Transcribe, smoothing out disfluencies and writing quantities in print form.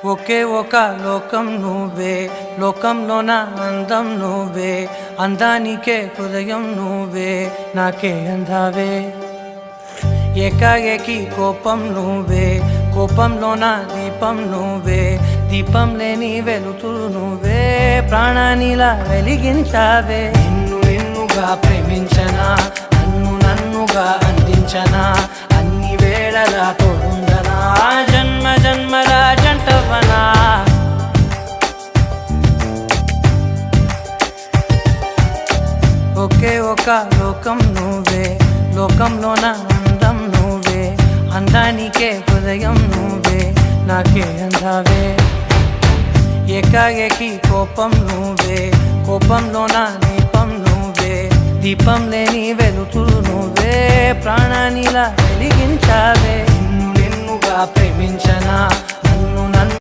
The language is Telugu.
ఒకే ఒక లోకం నువ్వే, లోకంలోన అందం నువ్వే, అందానికే హృదయం నువ్వే, నాకే అందావే. ఏకాఏకి కోపం నువ్వే, కోపంలోన దీపం నువ్వే, దీపం లేని వెలుతురు నువ్వే, ప్రాణానిలా వెలిగించావే. నిన్నుగా ప్రేమించనా, నన్నుగా అందించనా, అన్ని వేళలా తోడుందనా, జన్మ జన్మల జంటవనా. ఒకే ఒక లోకం నువ్వే, లోకంలోన అందం నువ్వే, అందానికే హృదయం నువ్వే, నాకే అందావే. ఏకాఏకి కోపం నువ్వే, కోపంలోన దీపం నువ్వే, దీపం లేని వెలుతురు నువ్వే, ప్రాణానిలా వెలిగించావే. నిన్నుగా ప్రేమించనా,